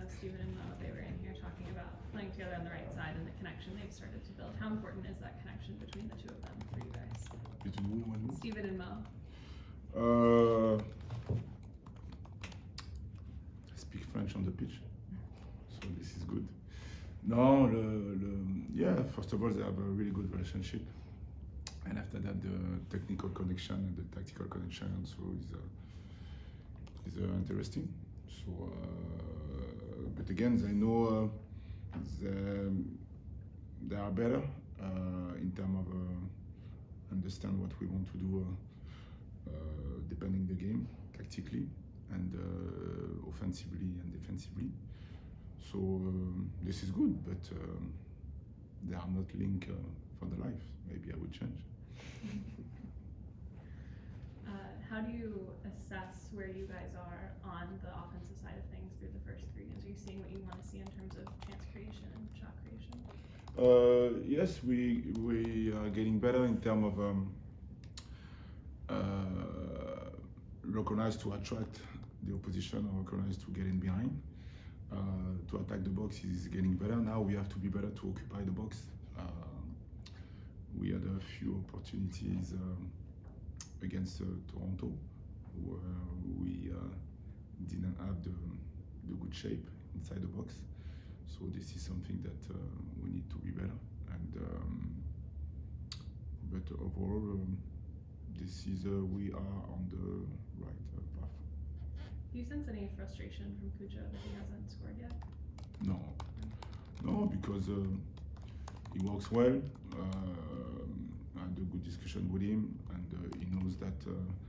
know Steven and Mo, they were in here talking about playing together on the right side and the connection they've started to build. How important is that connection between the two of them for you guys? Between who and who? Steven and Mo. I speak French on the pitch, so this is good. No, yeah, first of all, they have a really good relationship. And after that, the technical connection and the tactical connection also is interesting. So, but again, they know they are better in terms of understand what we want to do depending the game, tactically and offensively and defensively. So this is good, but they are not linked for the life. Maybe I would change. How do you assess where you guys are on the offensive side of things through the first 3 games? Are you seeing what you want to see in terms of chance creation and shot creation? Yes, we are getting better in terms of recognize to attract the opposition or recognize to get in behind. To attack the box is getting better. Now we have to be better to occupy the box. We had a few opportunities against Toronto where we didn't have the good shape inside the box. So this is something that we need to be better. And but overall, this is we are on the right path. Do you sense any frustration from Cucho that he hasn't scored yet? No, because he works well. I had a good discussion with him, and he knows that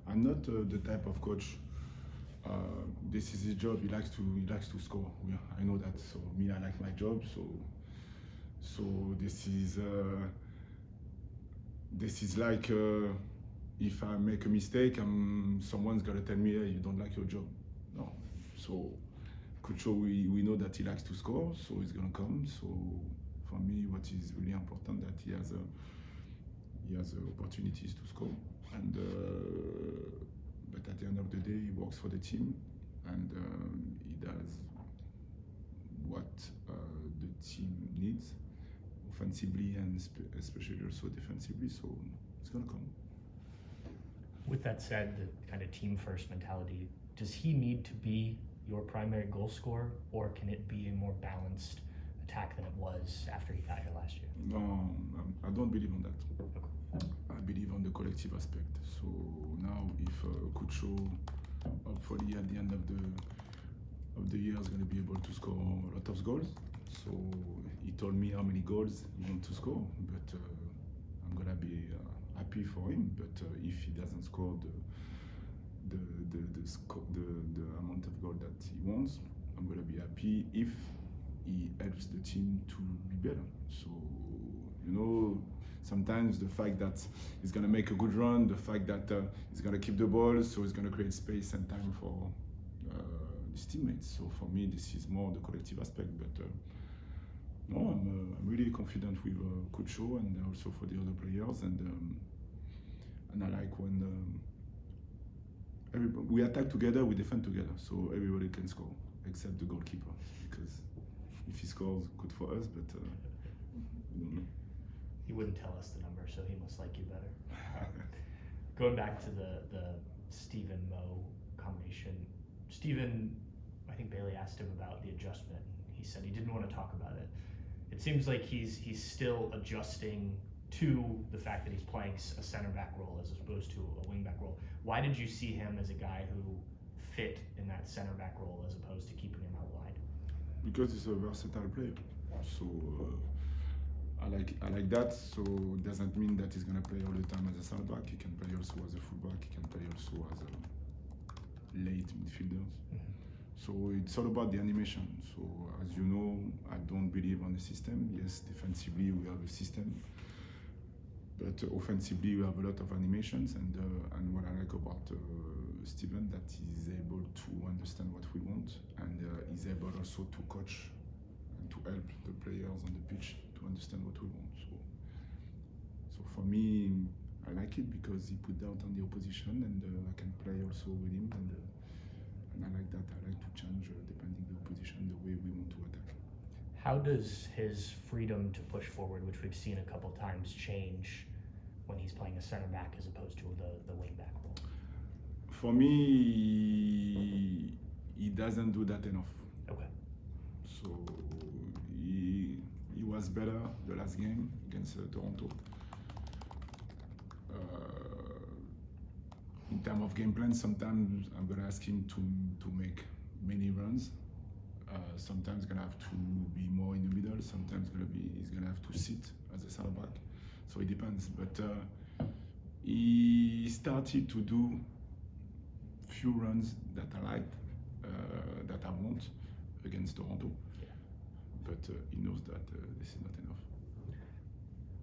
I'm not the type of coach. This is his job. He likes to score. Yeah, I know that. So me, I like my job. So this is like if I make a mistake, someone's gonna tell me, hey, you don't like your job. No. So Cucho, we know that he likes to score, so he's gonna come. So for me, what is really important that he has opportunities to score, and but at the end of the day, he works for the team, and he does what the team needs, offensively and especially also defensively. So it's gonna come. With that said, the kind of team-first mentality, does he need to be your primary goal scorer, or can it be a more balanced attack than it was after he got here last year? No, I don't believe in that. Okay. I believe on the collective aspect. So now, if Cucho, hopefully at the end of the year, is going to be able to score a lot of goals. So he told me how many goals he wants to score, but I'm gonna be happy for him. But if he doesn't score the amount of goal that he wants, I'm gonna be happy if he helps the team to be better. So sometimes the fact that he's gonna make a good run, the fact that he's gonna keep the ball, so he's gonna create space and time for his teammates. So for me, this is more the collective aspect. But no, I'm really confident with Cucho and also for the other players, and I like when we attack together, we defend together, so everybody can score except the goalkeeper, because if he scores, good for us, but we don't know. He wouldn't tell us the number, so he must like you better. Going back to the Steven Mo combination, Steven, I think Bailey asked him about the adjustment. He said he didn't want to talk about it. It seems like he's still adjusting to the fact that he's playing a center back role as opposed to a wing back role. Why did you see him as a guy who fit in that center back role as opposed to keeping him out wide? Because he's a versatile player. So I like that. So it doesn't mean that he's gonna play all the time as a center back. He can play also as a fullback. He can play also as a late midfielder. Mm-hmm. So it's all about the animation. So as you know, I don't believe on the system. Yes, defensively we have a system, but offensively we have a lot of animations. And what I like about Steven, that he's able to understand what we want, and he's able also to coach and to help the players on the pitch to understand what we want. So for me, I like it because he put doubt on the opposition, and I can play also with him, and I like that. I like to change depending the opposition, the way we want to attack. How does his freedom to push forward, which we've seen a couple times, change when he's playing a center back as opposed to the wing back role? For me, he doesn't do that enough. Okay. So he was better the last game against Toronto. In terms of game plan, sometimes I'm gonna ask him to make many runs. Sometimes gonna have to be more in the middle. Sometimes he's gonna have to sit as a center back. So it depends. But he started to do few runs that I liked, that I want against Toronto. Yeah. But he knows that this is not enough.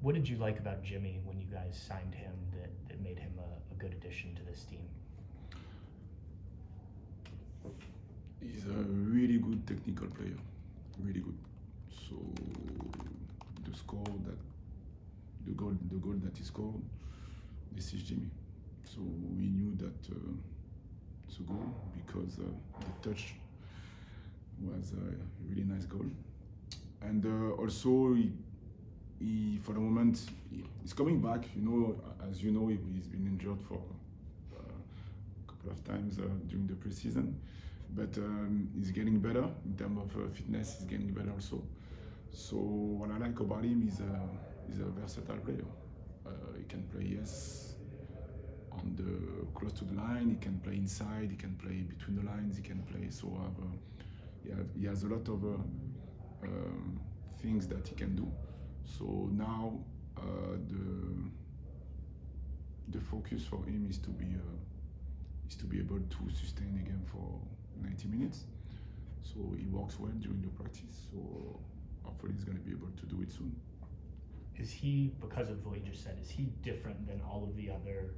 What did you like about Jimmy when you guys signed him that made him a good addition to this team? He's a really good technical player, really good. So the goal that he scored, this is Jimmy. So we knew that it's a goal because the touch was a really nice goal, and also he for the moment he's coming back. As you know, he's been injured for a couple of times during the preseason. But he's getting better in terms of fitness. He's getting better also. So what I like about him is a versatile player. He can play on the close to the line. He can play inside. He can play between the lines. He can play. So he has a lot of things that he can do. So now the focus for him is to be able to sustain the game for 90 minutes. So he works well during the practice. So hopefully he's going to be able to do it soon. Is he, because of what you just said, is he different than all of the other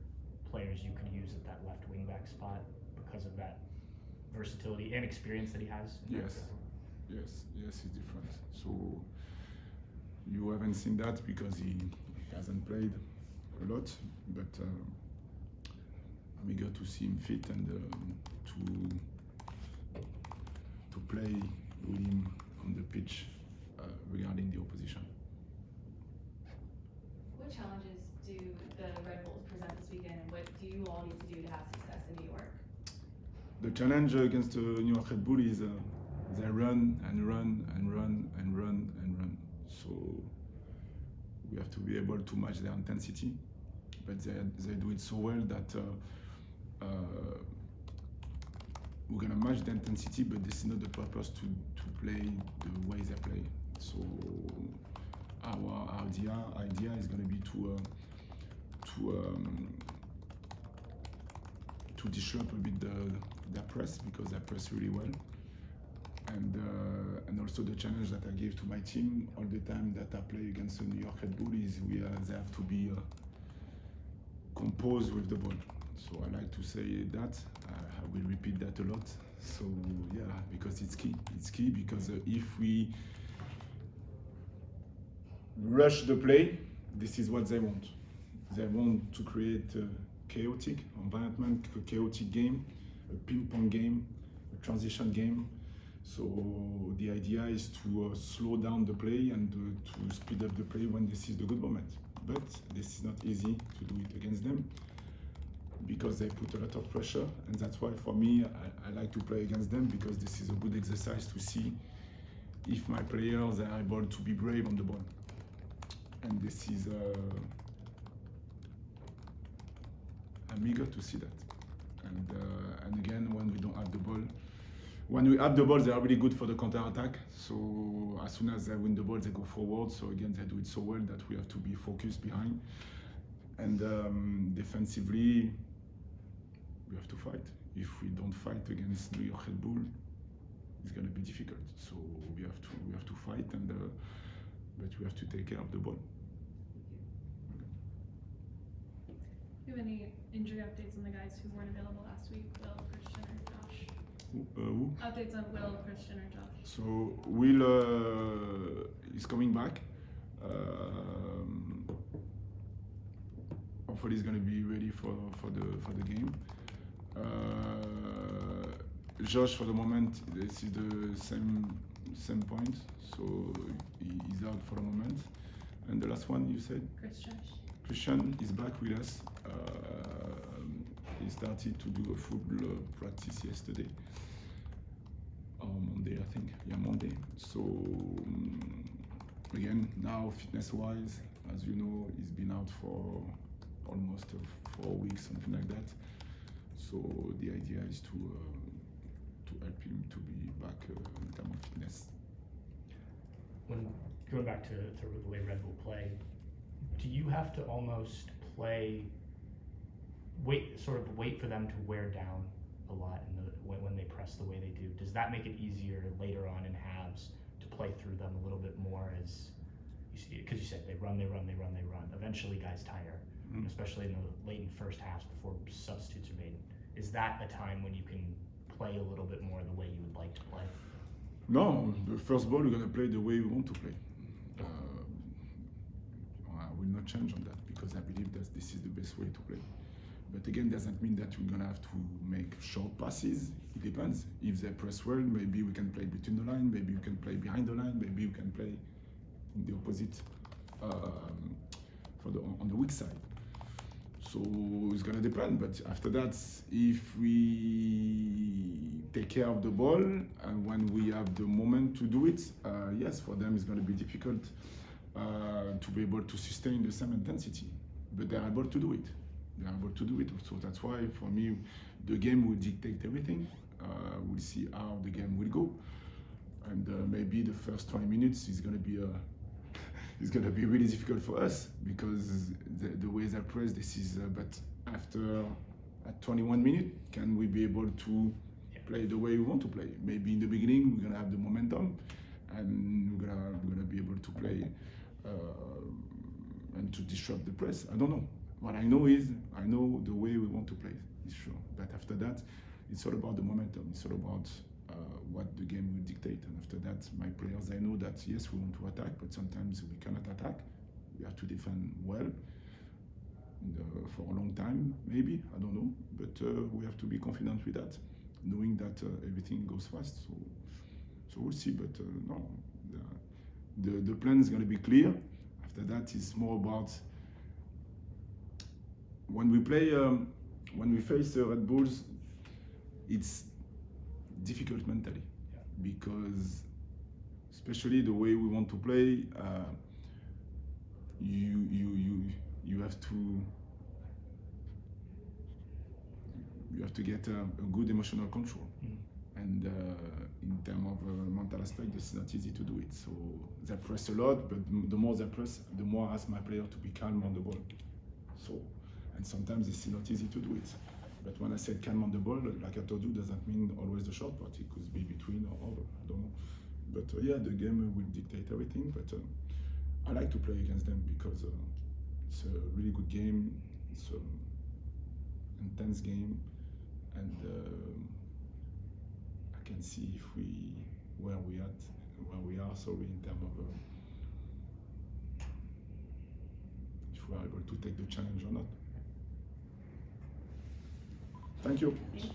players you could use at that left wing back spot because of that versatility and experience that he has? Yes, he's different. So you haven't seen that because he hasn't played a lot, but I'm eager to see him fit and to play with him on the pitch regarding the opposition. What challenges do the Red Bulls present this weekend, and what do you all need to do to have success in New York? The challenge against the New York Red Bull is they run and run and run and run and run. So we have to be able to match their intensity, but they do it so well that we're gonna match the intensity, but this is not the purpose to play the way they play. So our idea is gonna be to disrupt a bit their press because they press really well, and also the challenge that I give to my team all the time that I play against the New York Red Bull is they have to be composed with the ball. So I like to say that. I will repeat that a lot. So yeah, because it's key. It's key because if we rush the play, this is what they want. They want to create a chaotic environment, a chaotic game, a ping-pong game, a transition game. So the idea is to slow down the play and to speed up the play when this is the good moment. But this is not easy to do it against them because they put a lot of pressure, and that's why for me I like to play against them because this is a good exercise to see if my players are able to be brave on the ball. And this is I'm eager to see that. And again, when we don't have the ball, when we have the ball, they are really good for the counter-attack. So as soon as they win the ball, they go forward. So again, they do it so well that we have to be focused behind. And defensively, we have to fight. If we don't fight against New York Red Bull, it's going to be difficult. So we have to fight, but we have to take care of the ball. Do you have any injury updates on the guys who weren't available last week? Will, Christian, or Josh? Who? Updates on Will, Christian, or Josh? So Will is coming back. Hopefully he's going to be ready for the game. Josh, for the moment, this is the same point, so he's out for the moment. And the last one you said? Christian is back with us. He started to do a full practice yesterday. Monday, I think. Yeah, Monday. So, again, now fitness-wise, as you know, he's been out for almost 4 weeks, something like that. So the idea is to help him to be back in terms of fitness. When going back to the way Red Bull play, do you have to almost wait for them to wear down a lot when they press the way they do? Does that make it easier later on in halves to play through them a little bit more, as you see? Because you said they run. Eventually, guys tire, especially in the late and first halves before substitutes are made. Is that a time when you can play a little bit more the way you would like to play? No, the first ball we're gonna play the way we want to play. I will not change on that because I believe that this is the best way to play. But again, doesn't mean that we're gonna have to make short passes. It depends. If they press well, maybe we can play between the line. Maybe we can play behind the line. Maybe we can play in the opposite on the weak side. So it's gonna depend. But after that, if we take care of the ball and when we have the moment to do it, yes, for them it's gonna be difficult to be able to sustain the same intensity. But they're able to do it. So that's why, for me, the game will dictate everything. We'll see how the game will go, and maybe the first 20 minutes is gonna be really difficult for us because the way they press, this is. But after at 21 minutes, can we be able to play the way we want to play? Maybe in the beginning we're gonna have the momentum, and we're gonna be able to play and to disrupt the press. I don't know. What I know is, I know the way we want to play, it's sure. But after that, it's all about the momentum. It's all about what the game will dictate. And after that, my players, I know that, yes, we want to attack, but sometimes we cannot attack. We have to defend well for a long time, maybe, I don't know. But we have to be confident with that, knowing that everything goes fast. So we'll see, but no. The plan is going to be clear. After that, it's more about when we play, when we face Red Bulls, it's difficult mentally because, especially the way we want to play, you have to get a good emotional control, and in terms of mental aspect, it's not easy to do it. So they press a lot, but the more they press, the more I ask my player to be calm on the ball. And sometimes it's not easy to do it. But when I said calm on the ball, like I told you, doesn't mean always the short part. It could be between or over, I don't know. But yeah, the game will dictate everything. But I like to play against them because it's a really good game. It's an intense game. And I can see where we are, in terms of if we are able to take the challenge or not. Thank you. Thank you.